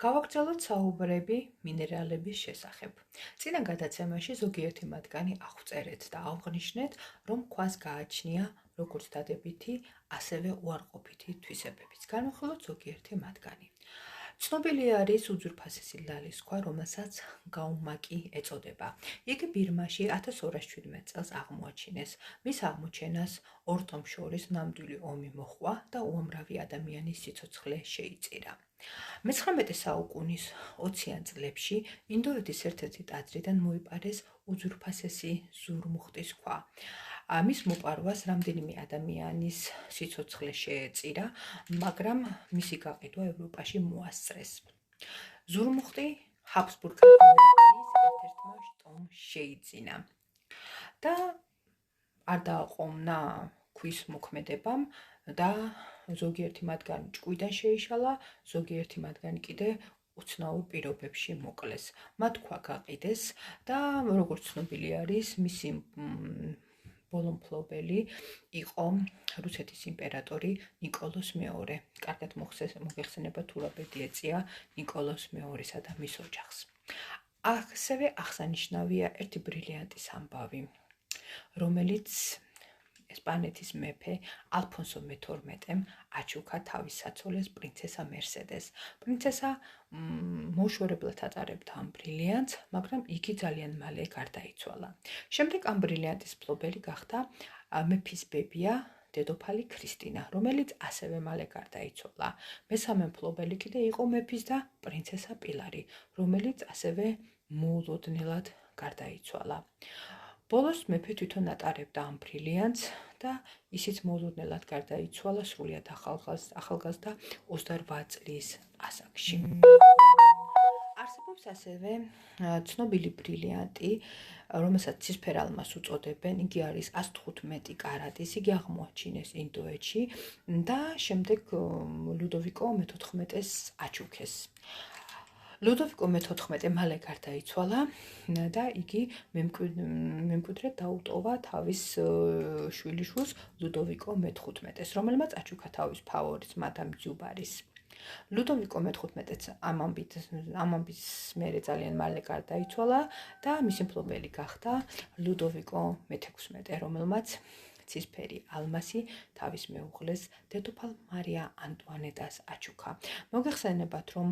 გავაგრძელოთ საუბრები მინერალების შესახებ. წინა გადაცემაში ზოგიერთი მათგანი აღვწერეთ და აღვნიშნეთ, რომ ქვას გააჩნია როგორც დადებითი, ასევე უარყოფითი თვისებებიც. განვიხილოთ ზოგიერთი მათგანი. ცნობილი არის უძვირფასესი ლალის ქვა, რომელსაც გაუმაკი ეწოდება. იგი ბირმაში 1217 წელს აღმოაჩინეს. მის აღმოჩენას ორ ტომს შორის ნამდვილი ომი მოჰყვა და უამრავი ადამიანის სიცოცხლე შეიწირა. მე-19 საუკუნის 20-იან წლებში ინდოეთის ერთ-ერთი ტაძრიდან მოიპარეს უძვირფასესი ზურმუხტის ქვა. მის მოპარვას რამდენიმე ადამიანის სიცოცხლე შეეწირა, მაგრამ მისი გაყიდვა ევროპაში მოასწრეს. ზურმუხტი ჰაბსბურგთა დინასტიის ერთ-ერთმა შტომ შეიძინა და არ დააყოვნა ქვის მოქმედებამ და ზოგიერთი მათგანი ჭკვიდან შეიშალა, ზოგიერთი მათგანი კიდე უცნაურ პირობებში მოკლეს. მათ ქვა გაყიდეს და როგორც ცნობილი არის, მისი ბოლომფლობელი იყო რუსეთის იმპერატორი ნიკოლოზ მეორე. კარგად მოგეხსენება თუ რა ბედი ეწია ნიკოლოზ მეორესა და მის ოჯახს. ასევე აღსანიშნავია ერთი ბრილიანტის ამბავი, რომელიც ესპანეთის მეფე ალფონსო მე-12-მ აჩუქა თავის საცოლეს პრინცესა მერსედეს. პრინცესა მოუშვერებლად ატარებდა ამ ბრილიანტს, მაგრამ იგი ძალიან მალე გარდაიცვალა. შემდეგ ამ ბრილიანტის მფლობელი გახდა მეფის ბებია, დედოფალი ქრისტინა, რომელიც ასევე მალე გარდაიცვალა. მესამე მფლობელი კიდე იყო მეფის და პრინცესა პილარი, რომელიც ასევე მოულოდნელად გარდაიცვალა. ბოლოს მეფე თვითონ ატარებდა ამ ბრილიანტს და ისიც მოულოდნელად გარდაიცვალა სრულიად ახალგაზრდა 28 წლის ასაკში. არსებობს ასევე ცნობილი ბრილიანტი, რომელსაც ცისფერ ალმასს უწოდებენ, იგი არის 115 კარატის, იგი აღმოაჩინეს ინდოეთში და შემდეგ ლუდოვიკო მე-14-ს აჩუქეს. ლუდოვიკო მე-14 მალე გარდაიცვალა და იგი მემკვიდრედ დაუტოვა თავის შვილიშვილს ლუდოვიკო მე-15-ს, რომელმაც აჩუქა თავის ფავორიტს მადამ ძუბარის. ლუდოვიკო მე-15-ს ამ ამბის მერე ძალიან მალე გარდაიცვალა და მისი მფლობელი გახდა ლუდოვიკო მე-16, რომელმაც ცისფერი ალმასი თავის მეუღლეს დედოფალ მარია ანტუანეტას აჩუქა. მოგეხსენებათ, რომ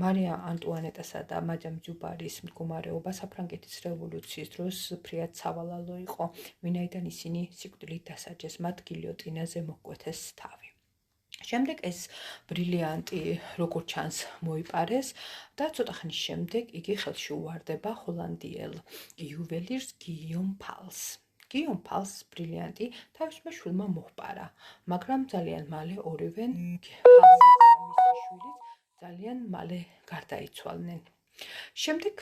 მარია ანტუანეტასა და მადამ ძუბარის მდგომარეობა საფრანგეთის რევოლუციის დროს ფრიად სავალალო იყო, ვინაიდან ისინი სიკვდილით დასაჯეს, მათ გილიოტინაზე მოჰკვეთეს თავი. შემდეგ ეს ბრილიანტი როგორც ჩანს მოიპარეს და ცოტა ხნის შემდეგ იგი ხელში უვარდება ჰოლანდიელ იუველირს გიიომ ფალს. გიიომ ფალს ბრილიანტი თავისმა შვილმა მოჰპარა, მაგრამ ძალიან მალე ორივე ფალსიც და მისი შვილიც ძალიან მალე გარდაიცვალნენ. შემდეგ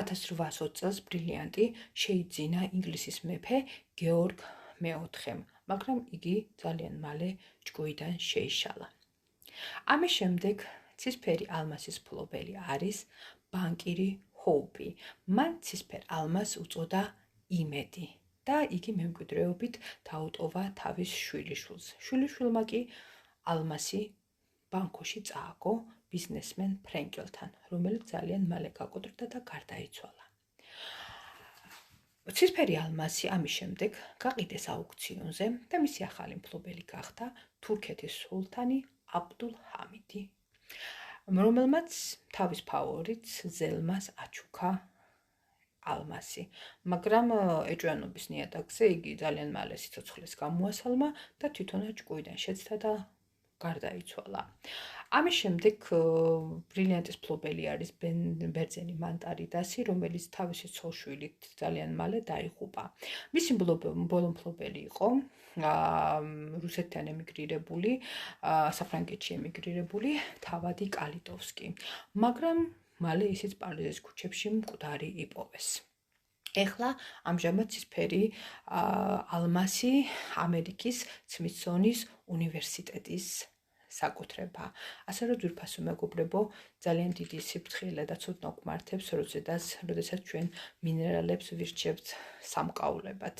1820 წელს ბრილიანტი შეიძინა ინგლისის მეფე გეორგ მე-4-მ, მაგრამ იგი ძალიან მალე ჭკვიდან შეიშალა. ამის შემდეგ ცისფერი ალმასის მფლობელი არის ბანკირი ჰოუპი. მან ცისფერ ალმასს უწოდა იმედი და იგი მემკვიდრეობით დაუტოვა თავის შვილიშვილს. შვილიშვილმა კი ალმასი ბანკოში წააგო ბიზნესმენ ფრენკელთან, რომელიც ძალიან მალე გაკოტრდა და გარდაიცვალა. ცისფერი ალმასი ამის შემდეგ გაყიდეს აუქციონზე და მისი ახალი მფლობელი გახდა თურქეთის სულთანი აბდულ-ჰამიდი, რომელმაც თავის ფავორიტს ზელმას აჩუქა ალმასი, მაგრამ ეჭვიანობის ნიადაგზე იგი ძალიან მალე სიცოცხლეს გამოასალმა და თვითონაც ჭკვიდან შეცდა და გარდაიცვალა. ამის შემდეგ ბრილიანტის მფლობელი არის ბერძენი მანტარიდასი, რომელიც თავისი ცოლშვილით ძალიან მალე დაიღუპა. მისი ბოლო მფლობელი იყო რუსეთთან ემიგრირებული, საფრანგეთში ემიგრირებული თავადი კალიტოვსკი, მაგრამ მალე ისიც პარიზის ქუჩებში მკვდარი იპოვეს. ეხლა ამჟამად ცისფერი ალმასი ამერიკის სმითსონის უნივერსიტეტის საკუთრება. ასე რომ ძვირფასო მეგობრებო, ძალიან დიდი სიფრთხილე და ცუდნა გვმართებს, როდესაც ჩვენ მინერალებს ვირჩევთ სამკაულებად.